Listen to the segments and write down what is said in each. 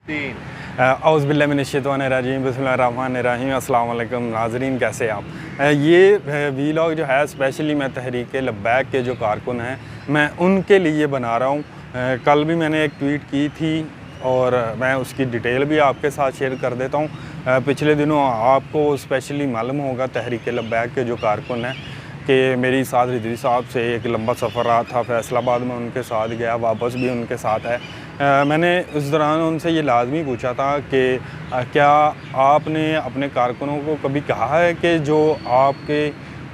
औज़ बिल्लाहि मिनश्शैतानिर्रजीम बिस्मिल्लाहिर्रहमानिर्रहीम। अस्सलाम वालेकुम नाज़रीन, कैसे आप? ये वीलॉग जो है स्पेशली मैं तहरीक लब्बैक के जो कारकुन हैं मैं उनके लिए बना रहा हूँ। कल भी मैंने एक ट्वीट की थी और मैं उसकी डिटेल भी आपके साथ शेयर कर देता हूँ। पिछले दिनों आपको स्पेशली मालूम होगा तहरीक लब्बैक के जो कारकुन हैं कि मेरी साथ रिजवी साहब से एक लंबा सफ़र रहा था, फैसलाबाद में उनके साथ गया, वापस भी उनके साथ है। मैंने उस दौरान उनसे ये लाजमी पूछा था कि क्या आपने अपने कारकुनों को कभी कहा है कि जो आपके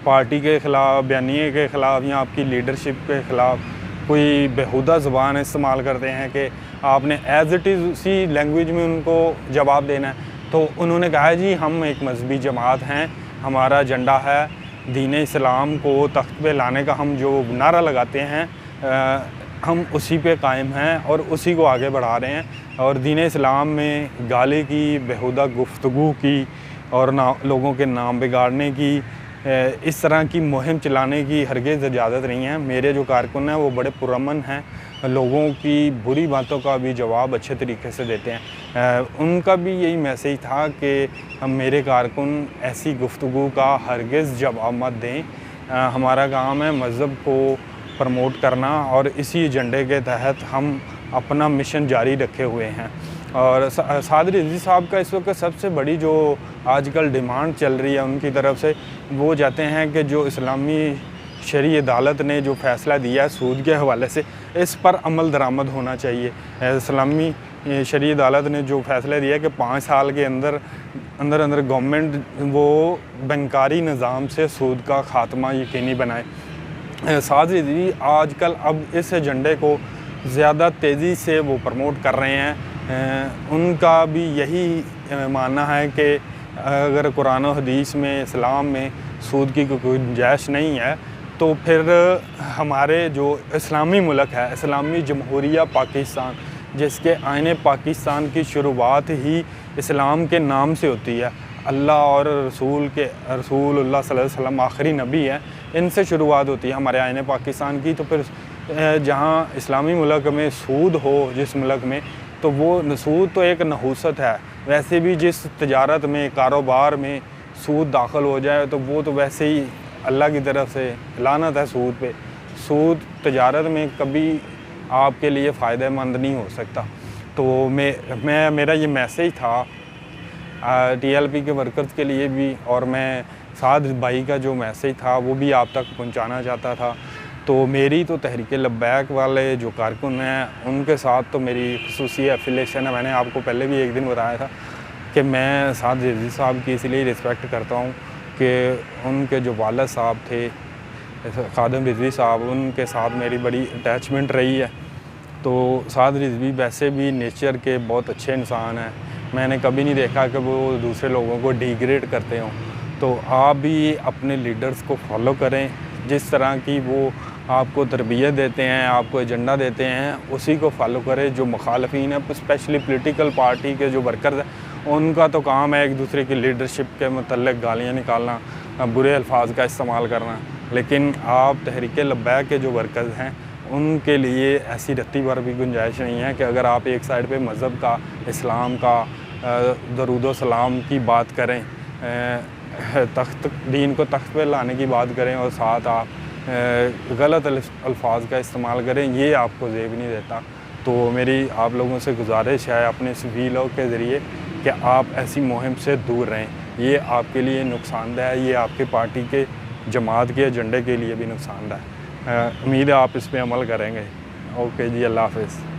पार्टी के ख़िलाफ़, बयानिए के ख़िलाफ़ या आपकी लीडरशिप के ख़िलाफ़ कोई बेहुदा ज़ुबान इस्तेमाल करते हैं कि आपने एज़ इट इज़ उसी लैंग्वेज में उनको जवाब देना है? तो उन्होंने कहा जी हम एक मजहबी जमात हैं, हमारा एजेंडा है दीन इस्लाम को तख्त पे लाने का। हम जो नारा लगाते हैं हम उसी पे कायम हैं और उसी को आगे बढ़ा रहे हैं। और दीन इस्लाम में गाली की, बेहुदा गुफ्तगू की और लोगों के नाम बिगाड़ने की, इस तरह की मुहिम चलाने की हरगिज़ इजाज़त नहीं है। मेरे जो कारकुन हैं वो बड़े पुरअमन हैं, लोगों की बुरी बातों का भी जवाब अच्छे तरीके से देते हैं। उनका भी यही मैसेज था कि हम मेरे कारकुन ऐसी गुफ्तगू का हरगिज़ जवाब मत दें। हमारा काम है मज़हब को प्रमोट करना और इसी एजेंडे के तहत हम अपना मिशन जारी रखे हुए हैं। और साद रिजवी साहब का इस वक्त सबसे बड़ी जो आजकल डिमांड चल रही है उनकी तरफ से, वो चाहते हैं कि जो इस्लामी शरई अदालत ने जो फ़ैसला दिया है सूद के हवाले से, इस पर अमल दरामद होना चाहिए। इस्लामी शरई अदालत ने जो फ़ैसला दिया है कि 5 साल के अंदर गवर्नमेंट वो बैंकारी निज़ाम से सूद का ख़ात्मा यकीनी बनाए। साद रिजवी आजकल अब इस एजेंडे को ज़्यादा तेज़ी से वो प्रमोट कर रहे हैं। उनका भी यही मानना है कि अगर कुरान और हदीस में, इस्लाम में सूद की कोई गुंजाइश नहीं है तो फिर हमारे जो इस्लामी मुल्क है, इस्लामी जमहूरिया पाकिस्तान, जिसके आईने पाकिस्तान की शुरुआत ही इस्लाम के नाम से होती है, अल्लाह और रसूलुल्लाह सल्लल्लाहु अलैहि वसल्लम आखिरी नबी है, इनसे शुरुआत होती है हमारे आईने पाकिस्तान की। तो फिर जहाँ इस्लामी मुल्क में सूद हो जिस मुल्क में, तो वो सूद तो एक नहूसत है। वैसे भी जिस तजारत में, कारोबार में सूद दाखिल हो जाए तो वो तो वैसे ही अल्लाह की तरफ से लानत है सूद पे। सूद तजारत में कभी आपके लिए फ़ायदेमंद नहीं हो सकता। तो मेरा ये मैसेज था TLP के वर्कर्स के लिए भी, और मैं साद भाई का जो मैसेज था वो भी आप तक पहुंचाना चाहता था। तो मेरी तो तहरीक लब्बैक वाले जो कारकुन हैं उनके साथ तो मेरी ख़ुसूसी एफिलेशन है। मैंने आपको पहले भी एक दिन बताया था कि मैं साद रिजवी साहब की इसलिए रिस्पेक्ट करता हूँ कि उनके जो वालिद साहब थे खादिम रिजवी साहब, उनके साथ मेरी बड़ी अटैचमेंट रही है। तो साद रिजवी वैसे भी नेचर के बहुत अच्छे इंसान हैं, मैंने कभी नहीं देखा कि वो दूसरे लोगों को डिग्रेड करते हों। तो आप भी अपने लीडर्स को फॉलो करें, जिस तरह की वो आपको तरबियत देते हैं, आपको एजेंडा देते हैं, उसी को फॉलो करें। जो मुखालफीन है, स्पेशली पॉलिटिकल पार्टी के जो वर्कर्स हैं, उनका तो काम है एक दूसरे की लीडरशिप के मतलब गालियाँ निकालना, बुरे अल्फाज का इस्तेमाल करना। लेकिन आप तहरीक लब्बैक के जो वर्कर्स हैं उनके लिए ऐसी रत्ती भर भी गुंजाइश नहीं है कि अगर आप एक साइड पे मज़हब का, इस्लाम का, दरूद सलाम की बात करें, दीन को तख्त पे लाने की बात करें और साथ आप गलत अल्फाज का इस्तेमाल करें, ये आपको ज़ेब नहीं देता। तो मेरी आप लोगों से गुजारिश है अपने इस वीलॉग के ज़रिए कि आप ऐसी मुहिम से दूर रहें। ये आपके लिए नुकसानदेह है, ये आपके पार्टी के जमात के एजेंडे के लिए भी नुकसानदेह है। उम्मीद है आप इस पर अमल करेंगे। ओके जी, अल्लाह हाफ़िज़।